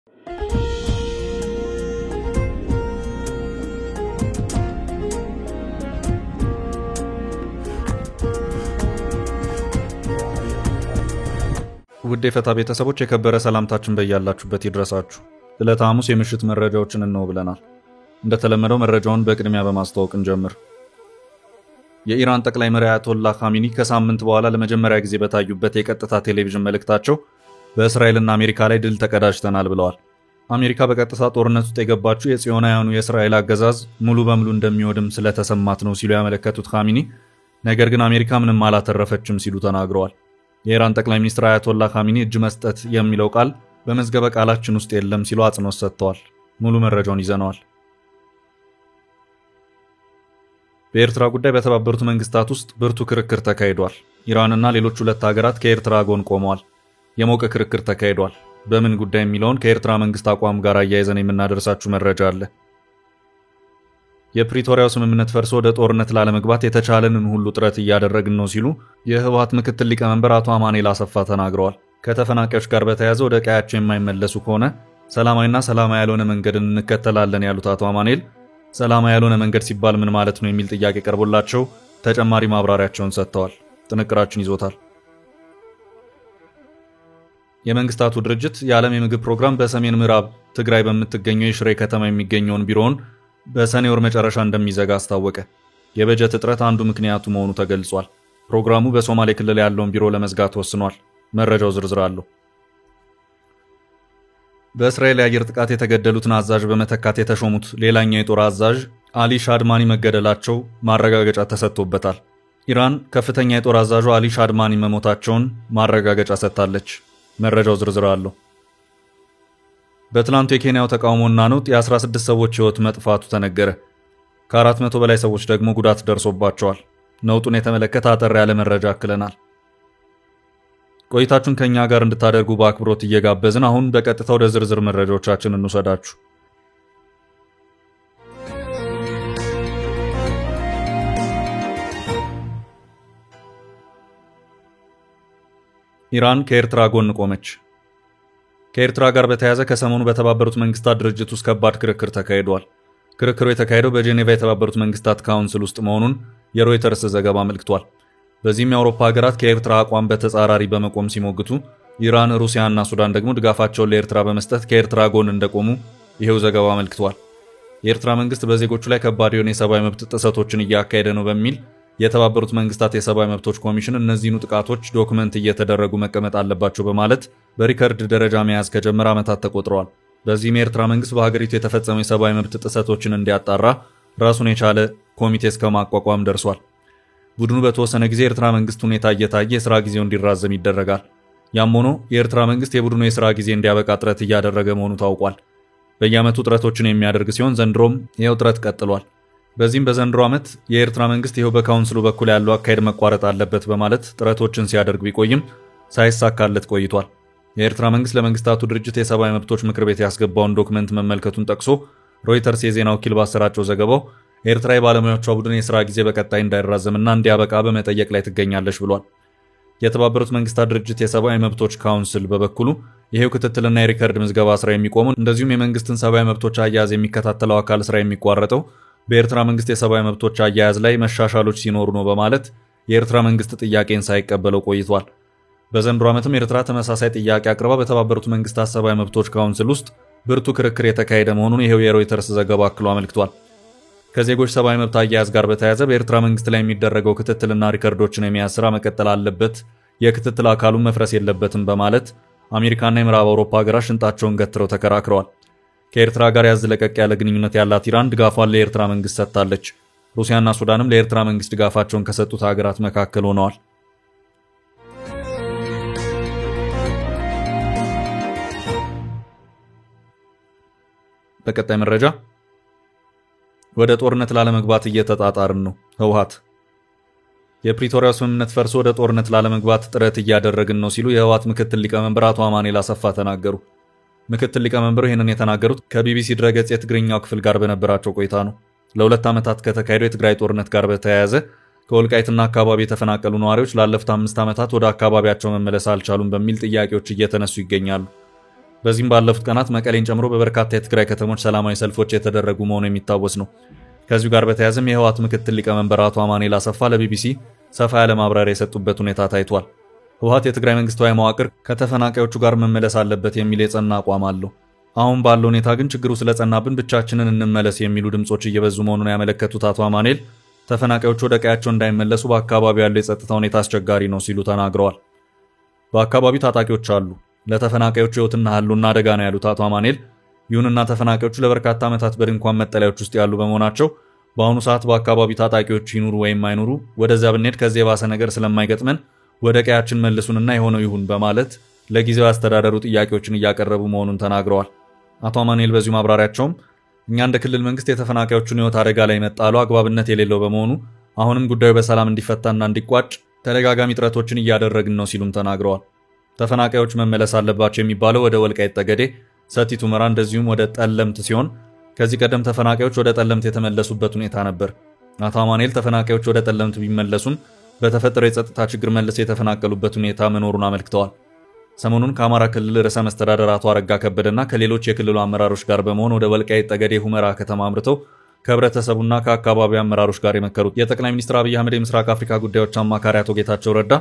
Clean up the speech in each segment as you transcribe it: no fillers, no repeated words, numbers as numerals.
ውድ የፈታ ቤተሰቦች የከበረ ሰላምታችን በያላችሁበት ይድረሳችሁ። ዕለተ ሐሙስ የምሽት መረጃዎችን ነው ብለናል። እንደተለመደው መረጃውን በቅድሚያ በማስተዋወቅ እንጀምር። የኢራን ጠቅላይ መሪ አያቶላህ ኻሜኒ ከሳምንት በኋላ ለመጀመሪያ ጊዜ በታዩበት የቀጥታ ቴሌቪዥን መልእክታቸው በእስራኤልና አሜሪካ ላይ ድል ተቀዳጅተናል ብለዋል። አሜሪካ በቀጥታ ጦርነት ውስጥ የገባችው የጽዮናውያኑ የእስራኤል አገዛዝ ሙሉ በሙሉ እንደሚወድም ስለተሰማት ነው ሲሉ ያመለከቱት ኻሜኒ ነገር ግን አሜሪካ ምንም አላተረፈችም ሲሉ ተናግረዋል። የኢራን ጠቅላይ ሚኒስትር አያቶላህ ኻሜኒ እጅ መስጠት የሚለው ቃል በመዝገበ ቃላችን ውስጥ የለም ሲሉ አጽንኦት ሰጥተዋል። ሙሉ መረጃውን ይዘነዋል። በኤርትራ ጉዳይ በተባበሩት መንግስታት ውስጥ ብርቱ ክርክር ተካሂዷል። ኢራንና ሌሎች ሁለት ሀገራት ከኤርትራ ጎን ቆመዋል። የሞቀ ክርክር ተካሂዷል። በምን ጉዳይ የሚለውን ከኤርትራ መንግስት አቋም ጋር አያይዘን የምናደርሳችሁ መረጃ አለ። የፕሪቶሪያው ስምምነት ፈርሶ ወደ ጦርነት ላለመግባት የተቻለንን ሁሉ ጥረት እያደረግን ነው ሲሉ የህወሓት ምክትል ሊቀመንበር አቶ አማኑኤል አሰፋ ተናግረዋል። ከተፈናቃዮች ጋር በተያያዘ ወደ ቀያቸው የማይመለሱ ከሆነ ሰላማዊና ሰላማዊ ያልሆነ መንገድን እንከተላለን ያሉት አቶ አማኑኤል ሰላማዊ ያልሆነ መንገድ ሲባል ምን ማለት ነው የሚል ጥያቄ ቀርቦላቸው ተጨማሪ ማብራሪያቸውን ሰጥተዋል። ጥንቅራችን ይዞታል። የመንግስታቱ ድርጅት የዓለም የምግብ ፕሮግራም በሰሜን ምዕራብ ትግራይ በምትገኘው የሽሬ ከተማ የሚገኘውን ቢሮውን በሰኔ ወር መጨረሻ እንደሚዘጋ አስታወቀ። የበጀት እጥረት አንዱ ምክንያቱ መሆኑ ተገልጿል። ፕሮግራሙ በሶማሌ ክልል ያለውን ቢሮ ለመዝጋት ወስኗል። መረጃው ዝርዝር አለው። በእስራኤል የአየር ጥቃት የተገደሉትን አዛዥ በመተካት የተሾሙት ሌላኛው የጦር አዛዥ አሊ ሻድማኒ መገደላቸው ማረጋገጫ ተሰጥቶበታል። ኢራን ከፍተኛ የጦር አዛዡ አሊ ሻድማኒ መሞታቸውን ማረጋገጫ ሰጥታለች። መረጃው ዝርዝር አለው። በትላንቱ የኬንያው ተቃውሞና ነውጥ የ16 ሰዎች ሕይወት መጥፋቱ ተነገረ። ከ400 በላይ ሰዎች ደግሞ ጉዳት ደርሶባቸዋል። ነውጡን የተመለከተ አጠር ያለ መረጃ አክለናል። ቆይታችሁን ከኛ ጋር እንድታደርጉ በአክብሮት እየጋበዝን አሁን በቀጥታ ወደ ዝርዝር መረጃዎቻችን እንውሰዳችሁ። ኢራን ከኤርትራ ጎን ቆመች። ከኤርትራ ጋር በተያያዘ ከሰሞኑ በተባበሩት መንግስታት ድርጅት ውስጥ ከባድ ክርክር ተካሂዷል። ክርክሩ የተካሄደው በጄኔቫ የተባበሩት መንግስታት ካውንስል ውስጥ መሆኑን የሮይተርስ ዘገባ አመልክቷል። በዚህም የአውሮፓ ሀገራት ከኤርትራ አቋም በተጻራሪ በመቆም ሲሞግቱ፣ ኢራን፣ ሩሲያና ሱዳን ደግሞ ድጋፋቸውን ለኤርትራ በመስጠት ከኤርትራ ጎን እንደቆሙ ይሄው ዘገባ አመልክቷል። የኤርትራ መንግስት በዜጎቹ ላይ ከባድ የሆነ የሰብአዊ መብት ጥሰቶችን እያካሄደ ነው በሚል የተባበሩት መንግስታት የሰብአዊ መብቶች ኮሚሽን እነዚህኑ ጥቃቶች ዶክመንት እየተደረጉ መቀመጥ አለባቸው በማለት በሪከርድ ደረጃ መያዝ ከጀመረ ዓመታት ተቆጥረዋል። በዚህም የኤርትራ መንግስት በሀገሪቱ የተፈጸሙ የሰብአዊ መብት ጥሰቶችን እንዲያጣራ ራሱን የቻለ ኮሚቴ እስከ ማቋቋም ደርሷል። ቡድኑ በተወሰነ ጊዜ የኤርትራ መንግስት ሁኔታ እየታየ የሥራ ጊዜው እንዲራዘም ይደረጋል። ያም ሆኖ የኤርትራ መንግስት የቡድኑ የሥራ ጊዜ እንዲያበቃ ጥረት እያደረገ መሆኑ ታውቋል። በየዓመቱ ጥረቶችን የሚያደርግ ሲሆን ዘንድሮም ይኸው ጥረት ቀጥሏል። በዚህም በዘንድሮ ዓመት የኤርትራ መንግስት ይኸው በካውንስሉ በኩል ያለው አካሄድ መቋረጥ አለበት በማለት ጥረቶችን ሲያደርግ ቢቆይም ሳይሳካለት ቆይቷል። የኤርትራ መንግስት ለመንግስታቱ ድርጅት የሰብአዊ መብቶች ምክር ቤት ያስገባውን ዶክመንት መመልከቱን ጠቅሶ ሮይተርስ የዜና ወኪል ባሰራጨው ዘገባው ኤርትራ የባለሙያዎቿ ቡድን የሥራ ጊዜ በቀጣይ እንዳይራዘምና እንዲያበቃ በመጠየቅ ላይ ትገኛለች ብሏል። የተባበሩት መንግስታት ድርጅት የሰብአዊ መብቶች ካውንስል በበኩሉ ይሄው ክትትልና የሪከርድ ምዝገባ ስራ የሚቆመው እንደዚሁም የመንግስትን ሰብአዊ መብቶች አያያዝ የሚከታተለው አካል ስራ የሚቋረጠው በኤርትራ መንግስት የሰብአዊ መብቶች አያያዝ ላይ መሻሻሎች ሲኖሩ ነው በማለት የኤርትራ መንግስት ጥያቄን ሳይቀበለው ቆይቷል። በዘንድሮ ዓመትም ኤርትራ ተመሳሳይ ጥያቄ አቅርባ በተባበሩት መንግስታት ሰብአዊ መብቶች ካውንስል ውስጥ ብርቱ ክርክር የተካሄደ መሆኑን ይሄው የሮይተርስ ዘገባ አክሎ አመልክቷል። ከዜጎች ሰብአዊ መብት አያያዝ ጋር በተያያዘ በኤርትራ መንግስት ላይ የሚደረገው ክትትልና ሪከርዶችን የመያዝ ስራ መቀጠል አለበት፣ የክትትል አካሉን መፍረስ የለበትም በማለት አሜሪካና የምዕራብ አውሮፓ ሀገራት ሽንጣቸውን ገትረው ተከራክረዋል። ከኤርትራ ጋር ያዝ ለቀቅ ያለ ግንኙነት ያላት ኢራን ድጋፏን ለኤርትራ መንግስት ሰጥታለች። ሩሲያና ሱዳንም ለኤርትራ መንግስት ድጋፋቸውን ከሰጡት ሀገራት መካከል ሆነዋል። በቀጣይ መረጃ ወደ ጦርነት ላለመግባት እየተጣጣርን ነው። ህወሓት የፕሪቶሪያው ስምምነት ፈርሶ ወደ ጦርነት ላለመግባት ጥረት እያደረግን ነው ሲሉ የህወሓት ምክትል ሊቀመንበር አቶ አማኑኤል አሰፋ ተናገሩ። ምክትል ሊቀመንበሩ ይህንን የተናገሩት ከቢቢሲ ድረገጽ የትግርኛው ክፍል ጋር በነበራቸው ቆይታ ነው። ለ2 ዓመታት ከተካሄደው የትግራይ ጦርነት ጋር በተያያዘ ከወልቃይትና አካባቢ የተፈናቀሉ ነዋሪዎች ላለፉት 5 ዓመታት ወደ አካባቢያቸው መመለስ አልቻሉም በሚል ጥያቄዎች እየተነሱ ይገኛሉ። በዚህም ባለፉት ቀናት መቀሌን ጨምሮ በበርካታ የትግራይ ከተሞች ሰላማዊ ሰልፎች የተደረጉ መሆኑ የሚታወስ ነው። ከዚሁ ጋር በተያያዘም የህወሓት ምክትል ሊቀመንበር አቶ አማኑኤል አሰፋ ለቢቢሲ ሰፋ ያለ ማብራሪያ የሰጡበት ሁኔታ ታይቷል። ህወሓት የትግራይ መንግስታዊ መዋቅር ከተፈናቃዮቹ ጋር መመለስ አለበት የሚል የጸና አቋም አለው። አሁን ባለው ሁኔታ ግን ችግሩ ስለጸናብን ብቻችንን እንመለስ የሚሉ ድምጾች እየበዙ መሆኑን ያመለከቱት አቶ አማኑኤል ተፈናቃዮቹ ወደ ቀያቸው እንዳይመለሱ በአካባቢው ያለው የጸጥታ ሁኔታ አስቸጋሪ ነው ሲሉ ተናግረዋል። በአካባቢው ታጣቂዎች አሉ፣ ለተፈናቃዮቹ ህይወትና ህልውና አደጋ ነው ያሉት አቶ አማኑኤል ይሁንና ተፈናቃዮቹ ለበርካታ ዓመታት በድንኳን መጠለያዎች ውስጥ ያሉ በመሆናቸው በአሁኑ ሰዓት በአካባቢው ታጣቂዎች ይኑሩ ወይም አይኑሩ ወደዚያ ብንሄድ ከዚህ የባሰ ነገር ስለማይገጥመን ወደ ቀያችን መልሱንና የሆነው ይሁን በማለት ለጊዜው አስተዳደሩ ጥያቄዎችን እያቀረቡ መሆኑን ተናግረዋል። አቶ አማኑኤል በዚሁ ማብራሪያቸውም እኛ እንደ ክልል መንግስት የተፈናቃዮቹን ህይወት አደጋ ላይ መጣሉ አግባብነት የሌለው በመሆኑ አሁንም ጉዳዩ በሰላም እንዲፈታና እንዲቋጭ ተደጋጋሚ ጥረቶችን እያደረግን ነው ሲሉም ተናግረዋል። ተፈናቃዮች መመለስ አለባቸው የሚባለው ወደ ወልቃይት ጠገዴ፣ ሰቲት ሁመራ እንደዚሁም ወደ ጠለምት ሲሆን ከዚህ ቀደም ተፈናቃዮች ወደ ጠለምት የተመለሱበት ሁኔታ ነበር። አቶ አማኑኤል ተፈናቃዮች ወደ ጠለምት ቢመለሱም በተፈጠረው የጸጥታ ችግር መልሰው የተፈናቀሉበት ሁኔታ መኖሩን አመልክተዋል። ሰሞኑን ከአማራ ክልል ርዕሰ መስተዳደር አቶ አረጋ ከበደና ከሌሎች የክልሉ አመራሮች ጋር በመሆን ወደ ወልቃይት ጠገዴ ሁመራ ከተማ አምርተው ከህብረተሰቡና ከአካባቢው አመራሮች ጋር የመከሩት የጠቅላይ ሚኒስትር አብይ አህመድ የምስራቅ አፍሪካ ጉዳዮች አማካሪ አቶ ጌታቸው ረዳ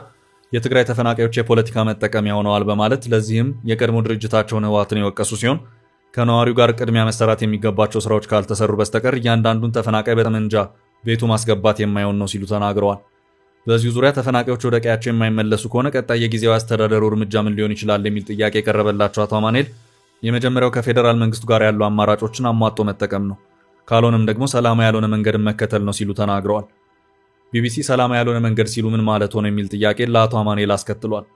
የትግራይ ተፈናቃዮች የፖለቲካ መጠቀሚያ ሆነዋል በማለት ለዚህም የቀድሞ ድርጅታቸውን ህወሓትን የወቀሱ ሲሆን ከነዋሪው ጋር ቅድሚያ መሰራት የሚገባቸው ስራዎች ካልተሰሩ በስተቀር እያንዳንዱን ተፈናቃይ በጠመንጃ ቤቱ ማስገባት የማይሆን ነው ሲሉ ተናግረዋል። በዚሁ ዙሪያ ተፈናቃዮች ወደ ቀያቸው የማይመለሱ ከሆነ ቀጣይ የጊዜያዊ አስተዳደሩ እርምጃ ምን ሊሆን ይችላል የሚል ጥያቄ የቀረበላቸው አቶ አማኑኤል የመጀመሪያው ከፌዴራል መንግስቱ ጋር ያሉ አማራጮችን አሟጦ መጠቀም ነው፣ ካልሆነም ደግሞ ሰላማዊ ያልሆነ መንገድን መከተል ነው ሲሉ ተናግረዋል። ቢቢሲ ሰላማዊ ያልሆነ መንገድ ሲሉ ምን ማለት ሆነ የሚል ጥያቄ ለአቶ አማኑኤል አስከትሏል።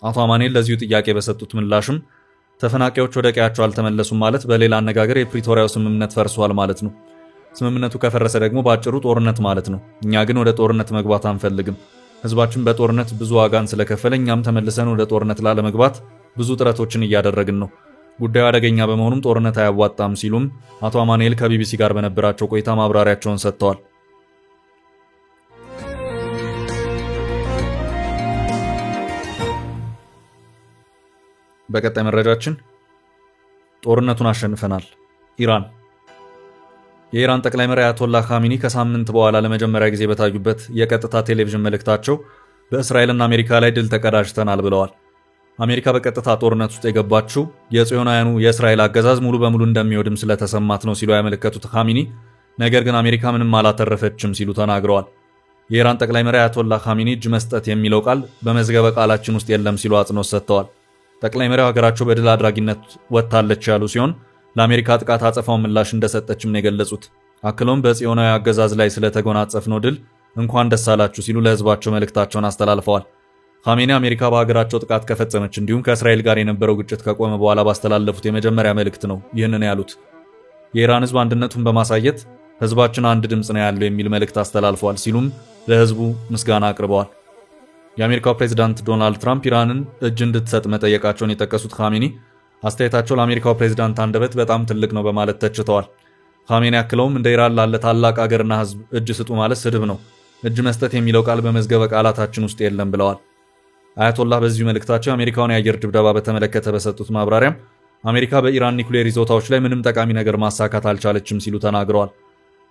አቶ አማኑኤል ለዚሁ ጥያቄ በሰጡት ምላሽም ተፈናቃዮች ወደ ቀያቸው አልተመለሱም ማለት በሌላ አነጋገር የፕሪቶሪያው ስምምነት ፈርሷል ማለት ነው። ስምምነቱ ከፈረሰ ደግሞ በአጭሩ ጦርነት ማለት ነው። እኛ ግን ወደ ጦርነት መግባት አንፈልግም። ህዝባችን በጦርነት ብዙ ዋጋን ስለከፈለ እኛም ተመልሰን ወደ ጦርነት ላለመግባት ብዙ ጥረቶችን እያደረግን ነው። ጉዳዩ አደገኛ በመሆኑም ጦርነት አያዋጣም ሲሉም አቶ አማኑኤል ከቢቢሲ ጋር በነበራቸው ቆይታ ማብራሪያቸውን ሰጥተዋል። በቀጣይ መረጃችን ጦርነቱን አሸንፈናል ኢራን የኢራን ጠቅላይ መሪ አያቶላህ ኻሜኒ ከሳምንት በኋላ ለመጀመሪያ ጊዜ በታዩበት የቀጥታ ቴሌቪዥን መልእክታቸው በእስራኤልና አሜሪካ ላይ ድል ተቀዳጅተናል ብለዋል። አሜሪካ በቀጥታ ጦርነት ውስጥ የገባችው የጽዮናውያኑ የእስራኤል አገዛዝ ሙሉ በሙሉ እንደሚወድም ስለተሰማት ነው ሲሉ ያመለከቱት ኻሜኒ ነገር ግን አሜሪካ ምንም አላተረፈችም ሲሉ ተናግረዋል። የኢራን ጠቅላይ መሪ አያቶላህ ኻሜኒ እጅ መስጠት የሚለው ቃል በመዝገበ ቃላችን ውስጥ የለም ሲሉ አጽንኦት ሰጥተዋል። ጠቅላይ መሪው ሀገራቸው በድል አድራጊነት ወጥታለች ያሉ ሲሆን ለአሜሪካ ጥቃት አጸፋው ምላሽ እንደሰጠችም ነው የገለጹት። አክለውም በጽዮናዊ አገዛዝ ላይ ስለተጎናጸፍነው ድል እንኳን ደስ አላችሁ ሲሉ ለህዝባቸው መልእክታቸውን አስተላልፈዋል። ኻሜኒ አሜሪካ በሀገራቸው ጥቃት ከፈጸመች እንዲሁም ከእስራኤል ጋር የነበረው ግጭት ከቆመ በኋላ ባስተላለፉት የመጀመሪያ መልእክት ነው ይህንን ያሉት። የኢራን ህዝብ አንድነቱን በማሳየት ህዝባችን አንድ ድምጽ ነው ያለው የሚል መልእክት አስተላልፈዋል ሲሉም ለህዝቡ ምስጋና አቅርበዋል። የአሜሪካው ፕሬዝዳንት ዶናልድ ትራምፕ ኢራንን እጅ እንድትሰጥ መጠየቃቸውን የጠቀሱት ኻሜኒ አስተያየታቸው ለአሜሪካው ፕሬዝዳንት አንደበት በጣም ትልቅ ነው በማለት ተችተዋል። ኻሜኒ አክለውም እንደ ኢራን ላለ ታላቅ አገርና ህዝብ እጅ ስጡ ማለት ስድብ ነው፣ እጅ መስጠት የሚለው ቃል በመዝገበ ቃላታችን ውስጥ የለም ብለዋል። አያቶላህ በዚሁ መልእክታቸው የአሜሪካውን የአየር ድብደባ በተመለከተ በሰጡት ማብራሪያም አሜሪካ በኢራን ኒኩሌር ይዞታዎች ላይ ምንም ጠቃሚ ነገር ማሳካት አልቻለችም ሲሉ ተናግረዋል።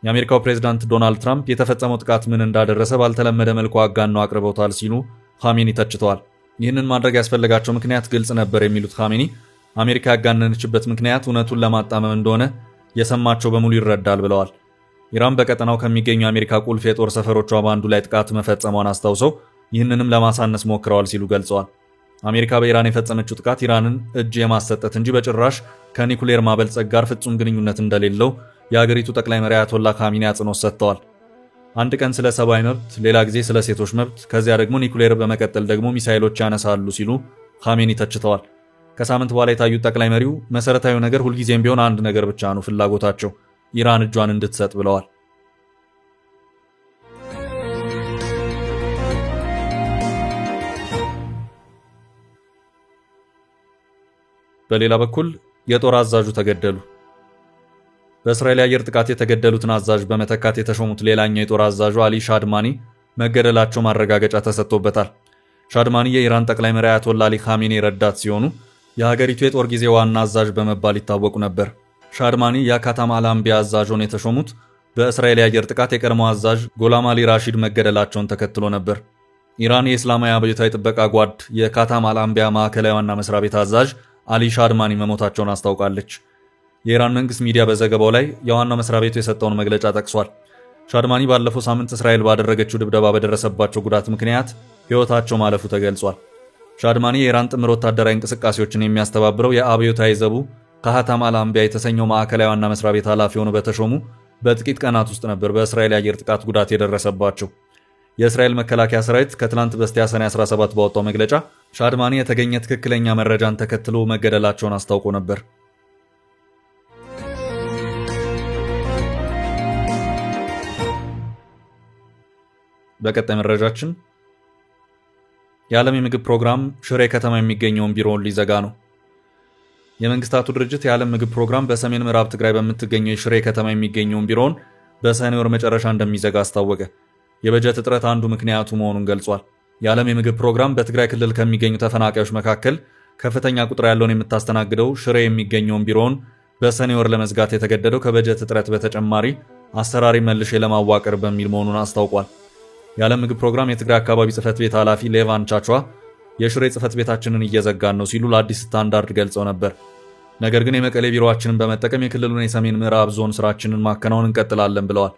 የአሜሪካው ፕሬዝዳንት ዶናልድ ትራምፕ የተፈጸመው ጥቃት ምን እንዳደረሰ ባልተለመደ መልኩ አጋነው አቅርበውታል ሲሉ ኻሜኒ ተችተዋል። ይህንን ማድረግ ያስፈልጋቸው ምክንያት ግልጽ ነበር የሚሉት ኻሜኒ አሜሪካ ያጋነነችበት ምክንያት እውነቱን ለማጣመም እንደሆነ የሰማቸው በሙሉ ይረዳል ብለዋል። ኢራን በቀጠናው ከሚገኙ የአሜሪካ ቁልፍ የጦር ሰፈሮቿ በአንዱ ላይ ጥቃት መፈጸሟን አስታውሰው ይህንንም ለማሳነስ ሞክረዋል ሲሉ ገልጸዋል። አሜሪካ በኢራን የፈጸመችው ጥቃት ኢራንን እጅ የማሰጠት እንጂ በጭራሽ ከኒኩሌር ማበልጸግ ጋር ፍጹም ግንኙነት እንደሌለው የአገሪቱ ጠቅላይ መሪ አያቶላህ ኻሜኒ አጽንኦት ሰጥተዋል። አንድ ቀን ስለ ሰብአዊ መብት፣ ሌላ ጊዜ ስለ ሴቶች መብት፣ ከዚያ ደግሞ ኒኩሌር፣ በመቀጠል ደግሞ ሚሳኤሎች ያነሳሉ ሲሉ ኻሜኒ ተችተዋል። ከሳምንት በኋላ የታዩት ጠቅላይ መሪው መሰረታዊ ነገር ሁልጊዜም ቢሆን አንድ ነገር ብቻ ነው ፍላጎታቸው፣ ኢራን እጇን እንድትሰጥ ብለዋል። በሌላ በኩል የጦር አዛዡ ተገደሉ። በእስራኤል የአየር ጥቃት የተገደሉትን አዛዥ በመተካት የተሾሙት ሌላኛው የጦር አዛዡ አሊ ሻድማኒ መገደላቸው ማረጋገጫ ተሰጥቶበታል። ሻድማኒ የኢራን ጠቅላይ መሪ አያቶላህ አሊ ኻሜኒ ረዳት ሲሆኑ የሀገሪቱ የጦር ጊዜ ዋና አዛዥ በመባል ይታወቁ ነበር። ሻድማኒ የካታም አልአንቢያ አዛዥ ሆነው የተሾሙት በእስራኤል የአየር ጥቃት የቀድሞ አዛዥ ጎላም አሊ ራሺድ መገደላቸውን ተከትሎ ነበር። ኢራን የእስላማዊ አብዮታዊ ጥበቃ ጓድ የካታም አልአንቢያ ማዕከላዊ ዋና መስሪያ ቤት አዛዥ አሊ ሻድማኒ መሞታቸውን አስታውቃለች። የኢራን መንግስት ሚዲያ በዘገባው ላይ የዋናው መስሪያ ቤቱ የሰጠውን መግለጫ ጠቅሷል። ሻድማኒ ባለፈው ሳምንት እስራኤል ባደረገችው ድብደባ በደረሰባቸው ጉዳት ምክንያት ሕይወታቸው ማለፉ ተገልጿል። ሻድማኒ የኢራን ጥምር ወታደራዊ እንቅስቃሴዎችን የሚያስተባብረው የአብዮታዊ ዘቡ ካታም አልአንቢያ የተሰኘው ማዕከላዊ ዋና መስሪያ ቤት ኃላፊ ሆነው በተሾሙ በጥቂት ቀናት ውስጥ ነበር በእስራኤል የአየር ጥቃት ጉዳት የደረሰባቸው። የእስራኤል መከላከያ ሰራዊት ከትላንት በስቲያ ሰኔ 17 ባወጣው መግለጫ ሻድማኒ የተገኘ ትክክለኛ መረጃን ተከትሎ መገደላቸውን አስታውቆ ነበር። በቀጣይ መረጃችን የዓለም የምግብ ፕሮግራም ሽሬ ከተማ የሚገኘውን ቢሮውን ሊዘጋ ነው። የመንግስታቱ ድርጅት የዓለም ምግብ ፕሮግራም በሰሜን ምዕራብ ትግራይ በምትገኘው ሽሬ ከተማ የሚገኘውን ቢሮውን በሰኔ ወር መጨረሻ እንደሚዘጋ አስታወቀ። የበጀት እጥረት አንዱ ምክንያቱ መሆኑን ገልጿል። የዓለም የምግብ ፕሮግራም በትግራይ ክልል ከሚገኙ ተፈናቃዮች መካከል ከፍተኛ ቁጥር ያለውን የምታስተናግደው ሽሬ የሚገኘውን ቢሮውን በሰኔ ወር ለመዝጋት የተገደደው ከበጀት እጥረት በተጨማሪ አሰራሪ መልሼ ለማዋቀር በሚል መሆኑን አስታውቋል። የዓለም ምግብ ፕሮግራም የትግራይ አካባቢ ጽህፈት ቤት ኃላፊ ሌቫን ቻቿ የሽሬ ጽህፈት ቤታችንን እየዘጋን ነው ሲሉ ለአዲስ ስታንዳርድ ገልጸው ነበር። ነገር ግን የመቀሌ ቢሮአችንን በመጠቀም የክልሉን የሰሜን ምዕራብ ዞን ስራችንን ማከናወን እንቀጥላለን ብለዋል።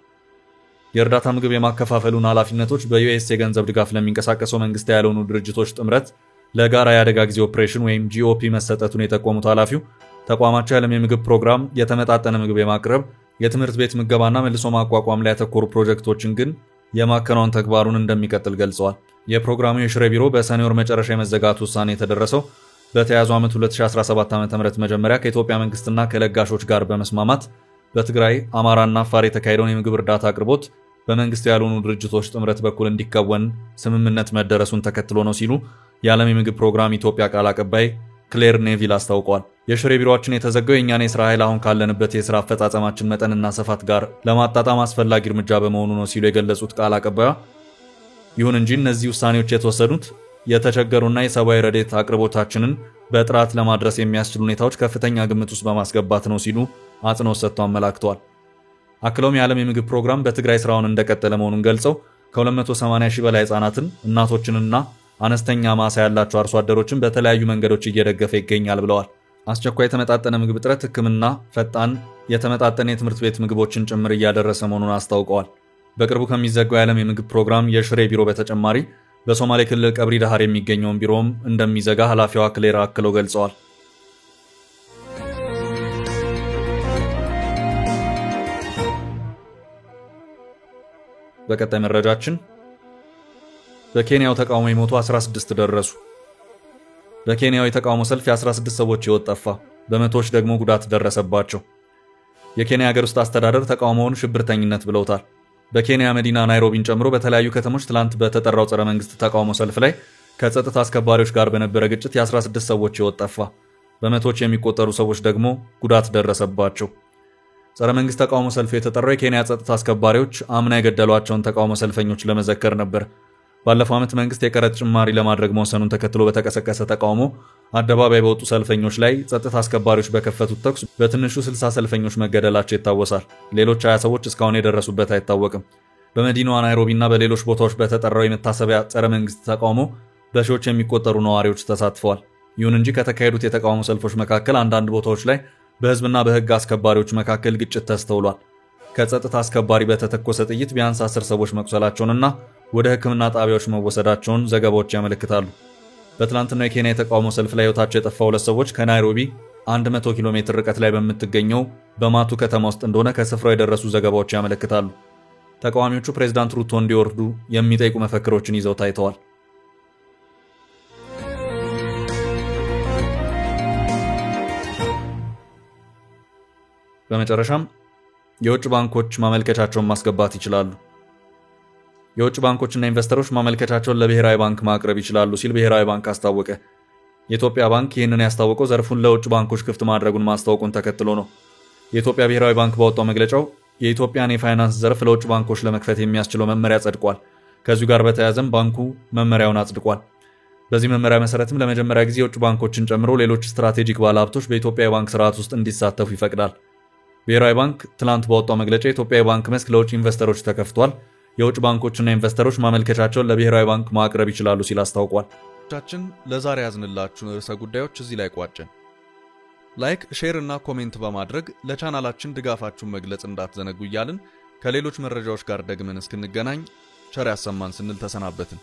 የእርዳታ ምግብ የማከፋፈሉን ኃላፊነቶች በዩኤስ የገንዘብ ድጋፍ ለሚንቀሳቀሰው መንግስታዊ ያልሆኑ ድርጅቶች ጥምረት ለጋራ የአደጋ ጊዜ ኦፕሬሽን ወይም ጂኦፒ መሰጠቱን የጠቆሙት ኃላፊው ተቋማቸው የዓለም የምግብ ፕሮግራም የተመጣጠነ ምግብ የማቅረብ የትምህርት ቤት ምገባና መልሶ ማቋቋም ላይ ያተኮሩ ፕሮጀክቶችን ግን የማከናወን ተግባሩን እንደሚቀጥል ገልጸዋል። የፕሮግራሙ የሽሬ ቢሮ በሰኔ ወር መጨረሻ የመዘጋት ውሳኔ የተደረሰው በተያዘው ዓመት 2017 ዓ.ም መጀመሪያ ከኢትዮጵያ መንግስትና ከለጋሾች ጋር በመስማማት በትግራይ አማራና አፋር የተካሄደውን የምግብ እርዳታ አቅርቦት በመንግስት ያልሆኑ ድርጅቶች ጥምረት በኩል እንዲከወን ስምምነት መደረሱን ተከትሎ ነው ሲሉ የዓለም የምግብ ፕሮግራም ኢትዮጵያ ቃል አቀባይ ክሌር ኔቪል አስታውቀዋል። የሽሬ ቢሮአችን የተዘጋው የእኛን የሥራ ኃይል አሁን ካለንበት የሥራ አፈጻጸማችን መጠንና ስፋት ጋር ለማጣጣም አስፈላጊ እርምጃ በመሆኑ ነው ሲሉ የገለጹት ቃል አቀባዩ ይሁን እንጂ እነዚህ ውሳኔዎች የተወሰዱት የተቸገሩና የሰብአዊ ረድኤት አቅርቦታችንን በጥራት ለማድረስ የሚያስችሉ ሁኔታዎች ከፍተኛ ግምት ውስጥ በማስገባት ነው ሲሉ አጽንኦት ሰጥተው አመላክተዋል። አክለውም የዓለም የምግብ ፕሮግራም በትግራይ ስራውን እንደቀጠለ መሆኑን ገልጸው ከ280 ሺህ በላይ ህጻናትን፣ እናቶችንና አነስተኛ ማሳ ያላቸው አርሶ አደሮችን በተለያዩ መንገዶች እየደገፈ ይገኛል ብለዋል። አስቸኳይ የተመጣጠነ ምግብ እጥረት፣ ሕክምና፣ ፈጣን የተመጣጠነ የትምህርት ቤት ምግቦችን ጭምር እያደረሰ መሆኑን አስታውቀዋል። በቅርቡ ከሚዘጋው የዓለም የምግብ ፕሮግራም የሽሬ ቢሮ በተጨማሪ በሶማሌ ክልል ቀብሪ ዳሃር የሚገኘውን ቢሮም እንደሚዘጋ ኃላፊዋ ክሌር አክለው ገልጸዋል። በቀጣይ መረጃችን በኬንያው ተቃውሞ የሞቱ 16 ደረሱ። በኬንያው የተቃውሞ ሰልፍ የ16 ሰዎች ሕይወት ጠፋ፣ በመቶዎች ደግሞ ጉዳት ደረሰባቸው። የኬንያ ሀገር ውስጥ አስተዳደር ተቃውሞውን ሽብርተኝነት ብለውታል። በኬንያ መዲና ናይሮቢን ጨምሮ በተለያዩ ከተሞች ትላንት በተጠራው ጸረ መንግስት ተቃውሞ ሰልፍ ላይ ከጸጥታ አስከባሪዎች ጋር በነበረ ግጭት የ16 ሰዎች ሕይወት ጠፋ፣ በመቶዎች የሚቆጠሩ ሰዎች ደግሞ ጉዳት ደረሰባቸው። ጸረ መንግስት ተቃውሞ ሰልፍ የተጠራው የኬንያ ጸጥታ አስከባሪዎች አምና የገደሏቸውን ተቃውሞ ሰልፈኞች ለመዘከር ነበር። ባለፈው ዓመት መንግስት የቀረጥ ጭማሪ ለማድረግ መወሰኑን ተከትሎ በተቀሰቀሰ ተቃውሞ አደባባይ በወጡ ሰልፈኞች ላይ ጸጥታ አስከባሪዎች በከፈቱት ተኩስ በትንሹ 60 ሰልፈኞች መገደላቸው ይታወሳል። ሌሎች 20 ሰዎች እስካሁን የደረሱበት አይታወቅም። በመዲናዋ ናይሮቢና በሌሎች ቦታዎች በተጠራው የመታሰቢያ ጸረ መንግስት ተቃውሞ በሺዎች የሚቆጠሩ ነዋሪዎች ተሳትፈዋል። ይሁን እንጂ ከተካሄዱት የተቃውሞ ሰልፎች መካከል አንዳንድ ቦታዎች ላይ በህዝብና በህግ አስከባሪዎች መካከል ግጭት ተስተውሏል። ከጸጥታ አስከባሪ በተተኮሰ ጥይት ቢያንስ 10 ሰዎች መቁሰላቸውንና ወደ ሕክምና ጣቢያዎች መወሰዳቸውን ዘገባዎች ያመለክታሉ። በትላንትናው የኬንያ የተቃውሞ ሰልፍ ላይ ህይወታቸው የጠፋ 2 ሰዎች ከናይሮቢ 100 ኪሎ ሜትር ርቀት ላይ በምትገኘው በማቱ ከተማ ውስጥ እንደሆነ ከስፍራው የደረሱ ዘገባዎች ያመለክታሉ። ተቃዋሚዎቹ ፕሬዝዳንት ሩቶ እንዲወርዱ የሚጠይቁ መፈክሮችን ይዘው ታይተዋል። በመጨረሻም የውጭ ባንኮች ማመልከቻቸውን ማስገባት ይችላሉ። የውጭ ባንኮችና ኢንቨስተሮች ማመልከቻቸውን ለብሔራዊ ባንክ ማቅረብ ይችላሉ ሲል ብሔራዊ ባንክ አስታወቀ። የኢትዮጵያ ባንክ ይህንን ያስታወቀው ዘርፉን ለውጭ ባንኮች ክፍት ማድረጉን ማስታወቁን ተከትሎ ነው። የኢትዮጵያ ብሔራዊ ባንክ ባወጣው መግለጫው የኢትዮጵያን የፋይናንስ ዘርፍ ለውጭ ባንኮች ለመክፈት የሚያስችለው መመሪያ ጸድቋል። ከዚሁ ጋር በተያያዘም ባንኩ መመሪያውን አጽድቋል። በዚህ መመሪያ መሰረትም ለመጀመሪያ ጊዜ የውጭ ባንኮችን ጨምሮ ሌሎች ስትራቴጂክ ባለሀብቶች በኢትዮጵያ የባንክ ስርዓት ውስጥ እንዲሳተፉ ይፈቅዳል። ብሔራዊ ባንክ ትላንት ባወጣው መግለጫ የኢትዮጵያ የባንክ መስክ ለውጭ ኢንቨስተሮች ተከፍቷል፣ የውጭ ባንኮችና ኢንቨስተሮች ማመልከቻቸውን ለብሔራዊ ባንክ ማቅረብ ይችላሉ ሲል አስታውቋል። ቻችን ለዛሬ ያዝንላችሁን ርዕሰ ጉዳዮች እዚህ ላይ ቋጨን። ላይክ፣ ሼር እና ኮሜንት በማድረግ ለቻናላችን ድጋፋችሁን መግለጽ እንዳትዘነጉ እያልን ከሌሎች መረጃዎች ጋር ደግመን እስክንገናኝ ቸር ያሰማን ስንል ተሰናበትን።